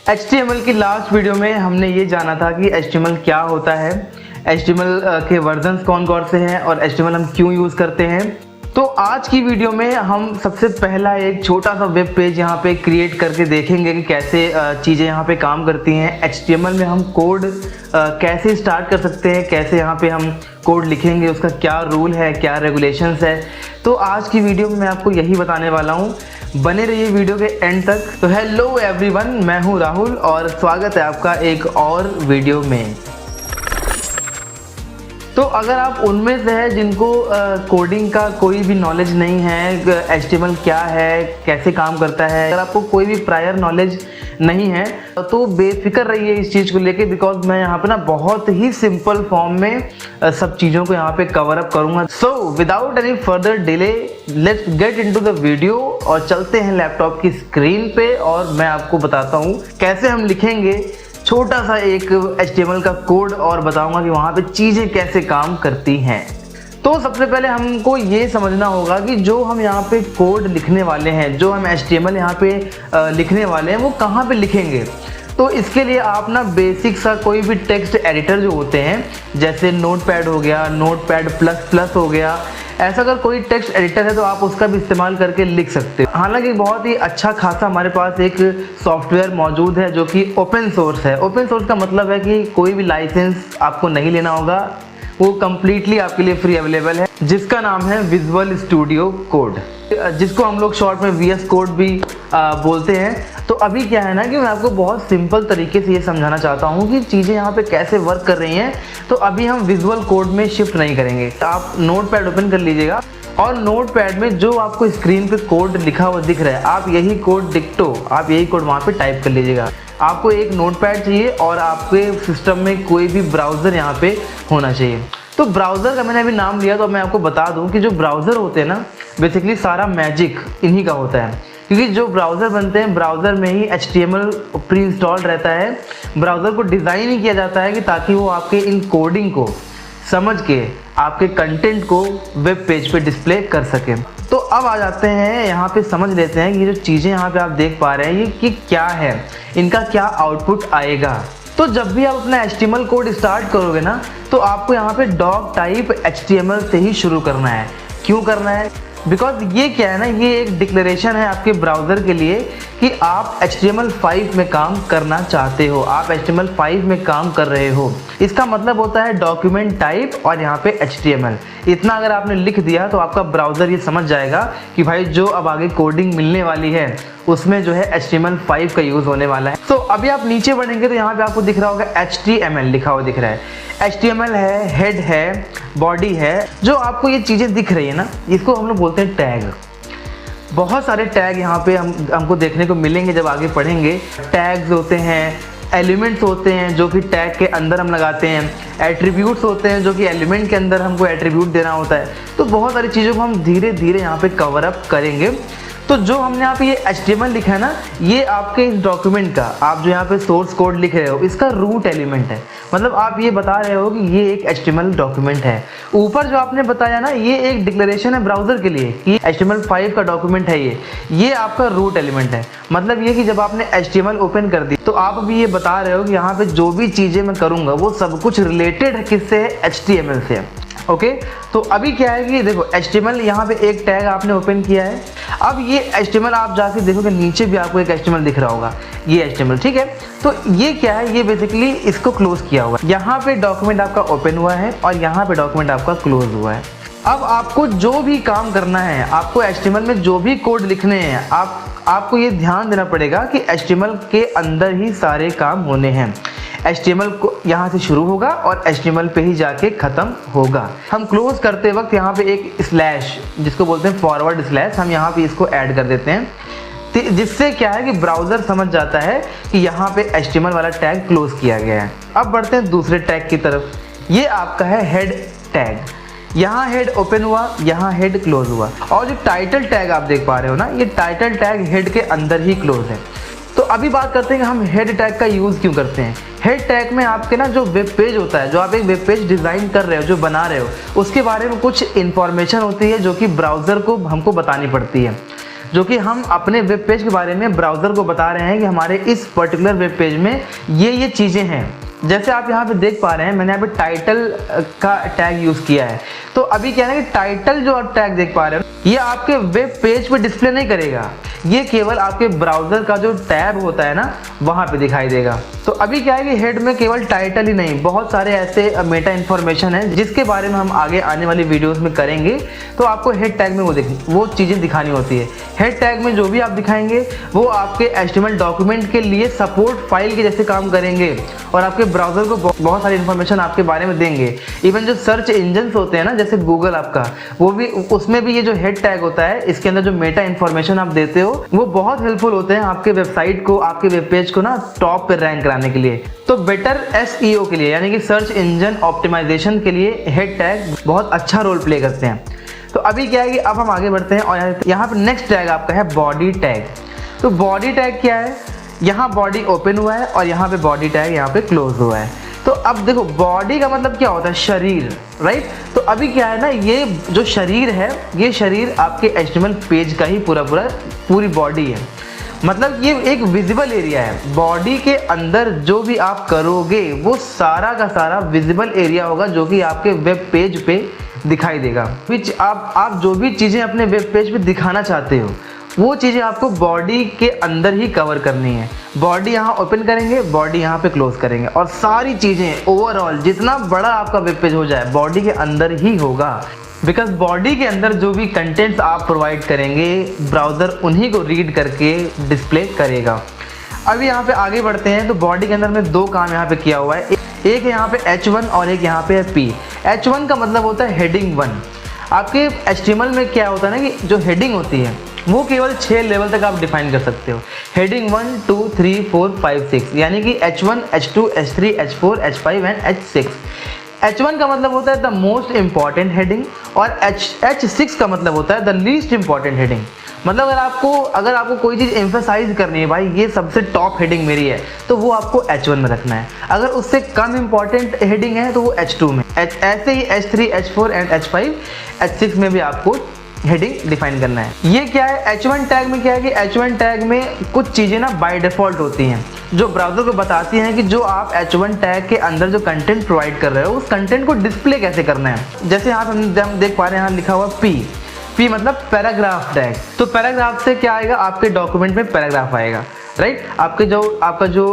HTML की last video में हमने ये जाना था कि HTML क्या होता है, HTML के वर्जन्स कौन कौन से हैं और HTML हम क्यों यूज़ करते हैं। तो आज की वीडियो में हम सबसे पहला एक छोटा सा वेब पेज यहाँ पे क्रिएट करके देखेंगे कि कैसे चीज़ें यहाँ पे काम करती हैं। HTML में हम कोड कैसे स्टार्ट कर सकते हैं, कैसे यहाँ पे हम कोड लिखेंगे, उसका क्या रूल है, क्या रेगुलेशंस है। तो आज की वीडियो में मैं आपको यही बताने वाला हूँ, बने रहिए वीडियो के एंड तक। तो हेलो एवरीवन, मैं हूँ राहुल और स्वागत है आपका एक और वीडियो में। तो अगर आप उनमें से हैं जिनको कोडिंग का कोई भी नॉलेज नहीं है, HTML क्या है, कैसे काम करता है, अगर आपको कोई भी प्रायर नॉलेज नहीं है तो बेफिक्र रहिए इस चीज़ को लेके, बिकॉज मैं यहाँ पे ना बहुत ही सिंपल फॉर्म में सब चीज़ों को यहाँ पे कवर अप करूँगा। So without any further delay let's get into the video और चलते हैं लैपटॉप की स्क्रीन पे और मैं आपको बताता हूँ कैसे हम लिखेंगे छोटा सा एक HTML का कोड और बताऊंगा कि वहाँ पे चीज़ें कैसे काम करती हैं। तो सबसे पहले हमको ये समझना होगा कि जो हम यहाँ पे कोड लिखने वाले हैं, जो हम HTML यहाँ पे लिखने वाले हैं, वो कहाँ पे लिखेंगे। तो इसके लिए आप ना बेसिक सा कोई भी टेक्स्ट एडिटर जो होते हैं, जैसे नोटपैड हो गया, नोटपैड प्लस प्लस हो गया, ऐसा अगर कोई टेक्स्ट एडिटर है तो आप उसका भी इस्तेमाल करके लिख सकते हो। हालांकि बहुत ही अच्छा खासा हमारे पास एक सॉफ्टवेयर मौजूद है जो कि ओपन सोर्स है। ओपन सोर्स का मतलब है कि कोई भी लाइसेंस आपको नहीं लेना होगा, वो कम्प्लीटली आपके लिए फ्री अवेलेबल है, जिसका नाम है विजुअल स्टूडियो कोड, जिसको हम लोग शॉर्ट में VS कोड भी बोलते हैं। तो अभी क्या है ना कि मैं आपको बहुत सिंपल तरीके से ये समझाना चाहता हूँ कि चीज़ें यहाँ पे कैसे वर्क कर रही हैं। तो अभी हम विजुअल कोड में शिफ्ट नहीं करेंगे। आप नोटपैड ओपन कर लीजिएगा और नोटपैड में जो आपको स्क्रीन पे कोड लिखा हुआ दिख रहा है, आप यही कोड डिक्टो, आप यही कोड वहाँ पे टाइप कर लीजिएगा। आपको एक नोटपैड चाहिए और आपके सिस्टम में कोई भी ब्राउज़र यहाँ पे होना चाहिए। तो ब्राउज़र का मैंने अभी नाम लिया तो मैं आपको बता दूँ कि जो ब्राउज़र होते हैं ना, बेसिकली सारा मैजिक इन्हीं का होता है, क्योंकि जो ब्राउज़र बनते हैं ब्राउज़र में ही HTML प्री इंस्टॉल रहता है। ब्राउज़र को डिज़ाइन ही किया जाता है कि ताकि वो आपके इन कोडिंग को समझ के आपके कंटेंट को वेब पेज पे डिस्प्ले कर सके। तो अब आ जाते हैं यहाँ पे, समझ लेते हैं कि ये जो चीज़ें यहाँ पे आप देख पा रहे हैं ये कि क्या है, इनका क्या आउटपुट आएगा। तो जब भी आप अपना HTML कोड स्टार्ट करोगे ना, तो आपको यहाँ पे डॉक टाइप HTML से ही शुरू करना है। क्यों करना है? बिकॉज ये क्या है ना, ये एक डिक्लेरेशन है आपके ब्राउज़र के लिए कि आप HTML5 में काम करना चाहते हो, आप HTML5 में काम कर रहे हो। इसका मतलब होता है डॉक्यूमेंट टाइप और यहाँ पे HTML। इतना अगर आपने लिख दिया तो आपका ब्राउज़र ये समझ जाएगा कि भाई जो अब आगे कोडिंग मिलने वाली है उसमें जो है HTML5 का यूज़ होने वाला है। तो अभी आप नीचे बढ़ेंगे तो यहाँ पे आपको दिख रहा होगा HTML लिखा हुआ दिख रहा है। HTML है, हेड है, बॉडी है। जो आपको ये चीज़ें दिख रही है ना, इसको हम लोग बोलते हैं टैग। बहुत सारे टैग यहाँ पे हमको देखने को मिलेंगे जब आगे पढ़ेंगे। टैग्स होते हैं, एलिमेंट्स होते हैं जो कि टैग के अंदर हम लगाते हैं, एट्रीब्यूट्स होते हैं जो कि एलिमेंट के अंदर हमको एट्रीब्यूट देना होता है। तो बहुत सारी चीज़ों को हम धीरे धीरे यहाँ पे कवर अप करेंगे। तो जो हमने यहाँ पे ये HTML लिखा है ना, ये आपके इस डॉक्यूमेंट का, आप जो यहाँ पे सोर्स कोड लिख रहे हो, इसका रूट एलिमेंट है। मतलब आप ये बता रहे हो कि ये एक HTML डॉक्यूमेंट है। ऊपर जो आपने बताया ना, ये एक डिक्लेरेशन है ब्राउज़र के लिए कि HTML5 का डॉक्यूमेंट है ये आपका रूट एलिमेंट है। मतलब ये कि जब आपने HTML ओपन कर दी तो आप अभी ये बता रहे हो कि यहाँ पे जो भी चीज़ें मैं करूँगा वो सब कुछ रिलेटेड है किससे है, HTML से। ओके, तो अभी क्या है कि देखो HTML यहाँ पे एक टैग आपने ओपन किया है। अब ये HTML आप जाके देखोगे नीचे भी आपको एक HTML दिख रहा होगा, ये HTML, ठीक है। तो ये क्या है, ये बेसिकली इसको क्लोज किया हुआ है। यहाँ पे डॉक्यूमेंट आपका ओपन हुआ है और यहाँ पे डॉक्यूमेंट आपका क्लोज हुआ है। अब आपको जो भी काम करना है, आपको HTML में जो भी कोड लिखने हैं, आपको ये ध्यान देना पड़ेगा कि HTML के अंदर ही सारे काम होने हैं। HTML को यहाँ से शुरू होगा और HTML पे ही जाके ख़त्म होगा। हम क्लोज करते वक्त यहाँ पे एक स्लैश, जिसको बोलते हैं फॉरवर्ड स्लैश, हम यहाँ पे इसको ऐड कर देते हैं, जिससे क्या है कि ब्राउज़र समझ जाता है कि यहाँ पे HTML वाला टैग क्लोज किया गया है। अब बढ़ते हैं दूसरे टैग की तरफ। ये आपका है हेड टैग। यहाँ हेड ओपन हुआ, यहाँ हेड क्लोज हुआ। और जो टाइटल टैग आप देख पा रहे हो ना, ये टाइटल टैग हेड के अंदर ही क्लोज है। तो अभी बात करते हैं कि हम हेड टैग का यूज़ क्यों करते हैं। हेड टैग में आपके ना जो वेब पेज होता है, जो आप एक वेब पेज डिज़ाइन कर रहे हो, जो बना रहे हो, उसके बारे में कुछ इन्फॉर्मेशन होती है जो कि ब्राउज़र को हमको बतानी पड़ती है। जो कि हम अपने वेब पेज के बारे में ब्राउज़र को बता रहे हैं कि हमारे इस पर्टिकुलर वेब पेज में ये चीज़ें हैं। जैसे आप यहाँ पे देख पा रहे हैं, मैंने यहाँ पे टाइटल का टैग यूज़ किया है। तो अभी क्या है कि टाइटल जो आप टैग देख पा रहे हो ये आपके वेब पेज पे डिस्प्ले नहीं करेगा, ये केवल आपके ब्राउज़र का जो टैब होता है ना वहाँ पे दिखाई देगा। तो अभी क्या है कि हेड में केवल टाइटल ही नहीं, बहुत सारे ऐसे मेटा इन्फॉर्मेशन है जिसके बारे में हम आगे आने वाली वीडियोस में करेंगे। तो आपको हेड टैग में वो चीज़ें दिखानी होती है। हेड टैग में जो भी आप दिखाएंगे वो आपके HTML डॉक्यूमेंट के लिए सपोर्ट फाइल के जैसे काम करेंगे और आपके ब्राउज़र को बहुत सारी इन्फॉर्मेशन आपके बारे में देंगे। इवन जो सर्च इंजन होते हैं ना, जैसे गूगल आपका, वो भी, उसमें भी ये जो हेड टैग होता है, इसके अंदर जो मेटा इन्फॉर्मेशन आप देते हो वो बहुत हेल्पफुल होते हैं आपके वेबसाइट को, आपके वेब पेज को ना टॉप पे रैंक कराने के लिए। तो बेटर SEO के लिए, यानी कि सर्च इंजन ऑप्टिमाइजेशन के लिए हेड टैग बहुत अच्छा रोल प्ले करते हैं। तो अभी क्या है कि अब हम आगे बढ़ते हैं और यहाँ पे नेक्स्ट टैग आपका है बॉडी टैग। तो बॉडी टैग क्या है, यहाँ बॉडी ओपन हुआ है और यहाँ पे बॉडी टैग यहाँ पे क्लोज हुआ है। तो अब देखो बॉडी का मतलब क्या होता है, शरीर, राइट। तो अभी क्या है ना, ये जो शरीर है, ये शरीर आपके HTML पेज का ही पूरी बॉडी है। मतलब ये एक विजिबल एरिया है। बॉडी के अंदर जो भी आप करोगे वो सारा का सारा विजिबल एरिया होगा जो कि आपके वेब पेज पे दिखाई देगा। विच आप जो भी चीज़ें अपने वेब पेज पे दिखाना चाहते हो वो चीज़ें आपको बॉडी के अंदर ही कवर करनी है। बॉडी यहाँ ओपन करेंगे, बॉडी यहाँ पे क्लोज करेंगे और सारी चीज़ें ओवरऑल जितना बड़ा आपका वेब पेज हो जाए बॉडी के अंदर ही होगा। बिकॉज बॉडी के अंदर जो भी कंटेंट्स आप प्रोवाइड करेंगे ब्राउज़र उन्हीं को रीड करके डिस्प्ले करेगा। अभी यहाँ पे आगे बढ़ते हैं। तो बॉडी के अंदर में दो काम यहाँ पे किया हुआ है, एक है यहाँ पे H1 और एक यहाँ पे है P। H1 का मतलब होता है हेडिंग 1। आपके HTML में क्या होता है ना कि जो हेडिंग होती है वो केवल 6 लेवल तक आप डिफाइन कर सकते हो। हेडिंग 1, 2, 3, 4, 5, 6, यानी कि H1, H2, H3, H4, H5 and H6। H1 का मतलब होता है द मोस्ट इंपॉर्टेंट हेडिंग और H6 का मतलब होता है द लीस्ट इंपॉर्टेंट हेडिंग। मतलब अगर आपको कोई चीज़ एम्फसाइज करनी है, भाई ये सबसे टॉप हेडिंग मेरी है, तो वो आपको H1 में रखना है। अगर उससे कम इंपॉर्टेंट हेडिंग है तो वो H2 में। ऐसे ही H3, H4 and H5, H6 में भी आपको हेडिंग डिफाइन करना है। ये क्या है, H1 टैग में क्या है कि H1 टैग में कुछ चीज़ें ना बाय डिफ़ॉल्ट होती हैं जो ब्राउज़र को बताती हैं कि जो आप H1 टैग के अंदर जो कंटेंट प्रोवाइड कर रहे हो उस कंटेंट को डिस्प्ले कैसे करना है। जैसे यहाँ पे हम देख पा रहे हैं, यहाँ लिखा हुआ P मतलब पैराग्राफ टैग। तो पैराग्राफ से क्या आएगा, आपके डॉक्यूमेंट में पैराग्राफ आएगा, राइट। आपका जो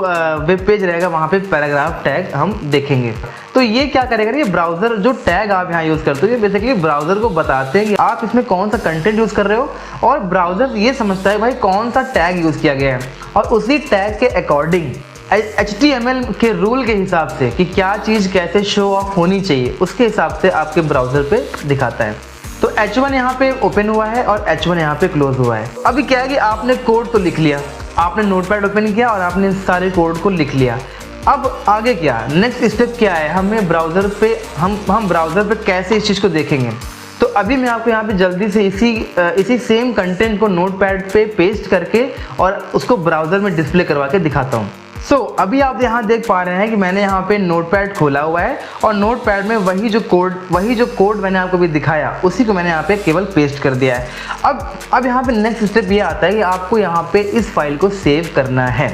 वेब पेज रहेगा वहाँ पे पैराग्राफ टैग हम देखेंगे। तो ये क्या करेगा, ये ब्राउज़र जो टैग आप यहाँ यूज़ करते हो ये बेसिकली ब्राउज़र को बताते हैं कि आप इसमें कौन सा कंटेंट यूज़ कर रहे हो और ब्राउज़र ये समझता है भाई कौन सा टैग यूज़ किया गया है और उसी टैग के अकॉर्डिंग HTML के रूल के हिसाब से कि क्या चीज़ कैसे शो ऑफ होनी चाहिए उसके हिसाब से आपके ब्राउज़र पे दिखाता है। तो H1 यहाँ पे ओपन हुआ है और H1 यहाँ पे क्लोज हुआ है। अभी क्या है कि आपने कोड तो लिख लिया, आपने नोटपैड ओपन किया और आपने सारे कोड को लिख लिया। अब आगे क्या, नेक्स्ट स्टेप क्या है, हमें ब्राउज़र पे हम ब्राउज़र पे कैसे इस चीज़ को देखेंगे। तो अभी मैं आपको यहाँ पे जल्दी से इसी सेम कंटेंट को नोटपैड पे पेस्ट करके और उसको ब्राउज़र में डिस्प्ले करवा के दिखाता हूँ। अभी आप यहाँ देख पा रहे हैं कि मैंने यहाँ पे नोटपैड खोला हुआ है और नोटपैड में वही जो कोड मैंने आपको भी दिखाया उसी को मैंने यहाँ पे केवल पेस्ट कर दिया है। अब यहाँ पे नेक्स्ट स्टेप ये आता है कि आपको यहाँ पे इस फाइल को सेव करना है।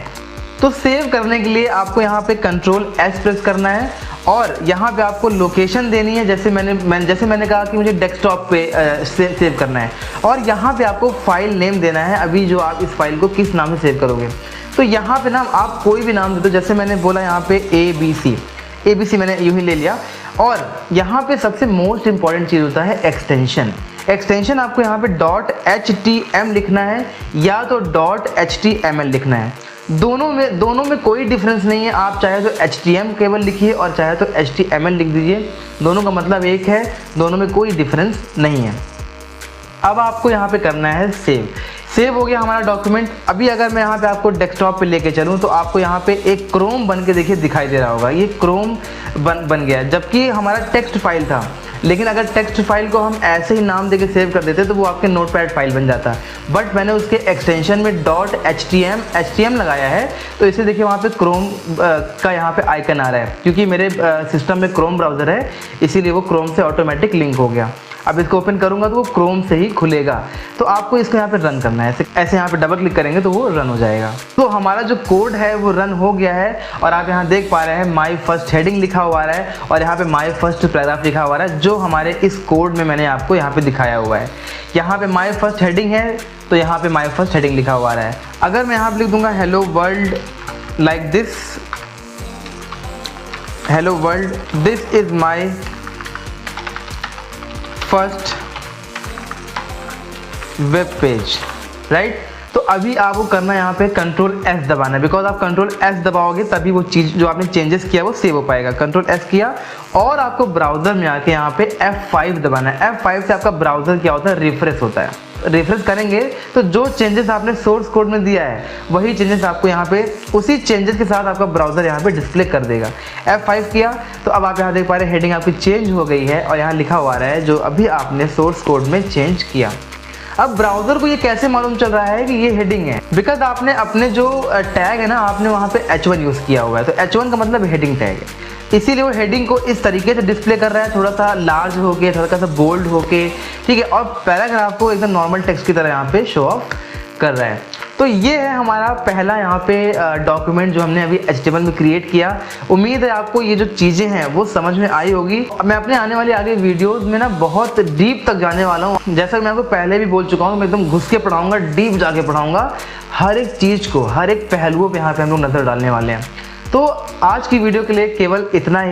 तो सेव करने के लिए आपको यहाँ पे Ctrl+S प्रेस करना है और यहाँ पे आपको लोकेशन देनी है। जैसे मैंने कहा कि मुझे डेस्कटॉप पे सेव करना है और यहाँ पे आपको फाइल नेम देना है। अभी जो आप इस फाइल को किस नाम से सेव करोगे, तो यहाँ पे ना आप कोई भी नाम दे दो। जैसे मैंने बोला यहाँ पे ABC मैंने यूँ ही ले लिया। और यहाँ पे सबसे मोस्ट इंपॉर्टेंट चीज़ होता है एक्सटेंशन आपको यहाँ पे .htm लिखना है या तो .html लिखना है। दोनों में कोई डिफरेंस नहीं है। आप चाहे तो HTML केवल लिखिए और चाहे तो HTML लिख दीजिए, दोनों का मतलब एक है, दोनों में कोई डिफरेंस नहीं है। अब आपको यहाँ पे करना है सेव हो गया हमारा डॉक्यूमेंट। अभी अगर मैं यहाँ पे आपको डेस्कटॉप पे लेके चलूँ तो आपको यहाँ पे एक क्रोम बन के देखिए दिखाई दे रहा होगा, ये क्रोम बन गया, जबकि हमारा टेक्स्ट फाइल था। लेकिन अगर टेक्स्ट फाइल को हम ऐसे ही नाम देके सेव कर देते तो वो आपके नोटपैड फाइल बन जाता। बट मैंने उसके एक्सटेंशन में .htm लगाया है, तो इसे देखिए वहाँ पे क्रोम का यहाँ पे आइकन आ रहा है, क्योंकि मेरे सिस्टम में क्रोम ब्राउज़र है इसीलिए वो क्रोम से ऑटोमेटिक लिंक हो गया। अब इसको ओपन करूँगा तो वो क्रोम से ही खुलेगा। तो आपको इसको यहाँ पे रन करना है, ऐसे यहाँ पे डबल क्लिक करेंगे तो वो रन हो जाएगा। तो हमारा जो कोड है वो रन हो गया है और आप यहाँ देख पा रहे हैं माई फर्स्ट हेडिंग लिखा हुआ है और यहाँ पे माई फर्स्ट पैराग्राफ लिखा हुआ है, जो हमारे इस कोड में मैंने आपको यहाँ पे दिखाया हुआ है। यहाँ पे माई फर्स्ट हेडिंग है तो यहाँ पे माई फर्स्ट हेडिंग लिखा हुआ है। अगर मैं यहाँ पे लिख दूंगा hello world like this, hello world this is my first web page, right. तो अभी आपको करना है यहाँ पे कंट्रोल एस दबाना है, बिकॉज आप कंट्रोल एस दबाओगे तभी वो चीज़ जो आपने चेंजेस किया वो सेव हो पाएगा। कंट्रोल एस किया और आपको ब्राउज़र में आके यहाँ पे F5 दबाना है। F5 से आपका ब्राउज़र क्या होता है, रिफ्रेश होता है। रिफ्रेश करेंगे तो जो चेंजेस आपने सोर्स कोड में दिया है वही चेंजेस आपको यहाँ पे उसी चेंजेस के साथ आपका ब्राउज़र यहाँ पे डिस्प्ले कर देगा। F5 किया तो अब आप यहाँ देख पा रहे हैं हेडिंग आपकी चेंज हो गई है और यहाँ लिखा हुआ है जो अभी आपने सोर्स कोड में चेंज किया। अब ब्राउज़र को ये कैसे मालूम चल रहा है कि ये हेडिंग है, बिकॉज आपने अपने जो टैग है ना आपने वहाँ पे H1 यूज़ किया हुआ है, तो H1 का मतलब हेडिंग टैग है, इसीलिए वो हेडिंग को इस तरीके से डिस्प्ले कर रहा है, थोड़ा सा लार्ज होके, थोड़ा सा बोल्ड होके, ठीक है। और पैराग्राफ को एकदम नॉर्मल टेक्स्ट की तरह यहाँ पे शो ऑफ कर रहा है। तो ये है हमारा पहला यहाँ पे डॉक्यूमेंट जो हमने अभी HTML में क्रिएट किया। उम्मीद है आपको ये जो चीज़ें हैं वो समझ में आई होगी। मैं अपने आने वाली आगे वीडियोस में ना बहुत डीप तक जाने वाला हूँ। जैसा कि मैं आपको पहले भी बोल चुका हूँ, मैं एकदम घुस के पढ़ाऊँगा, डीप जाके पढ़ाऊँगा, हर एक चीज़ को, हर एक पहलुओं पर यहाँ पर हम लोग नज़र डालने वाले हैं। तो आज की वीडियो के लिए केवल इतना ही।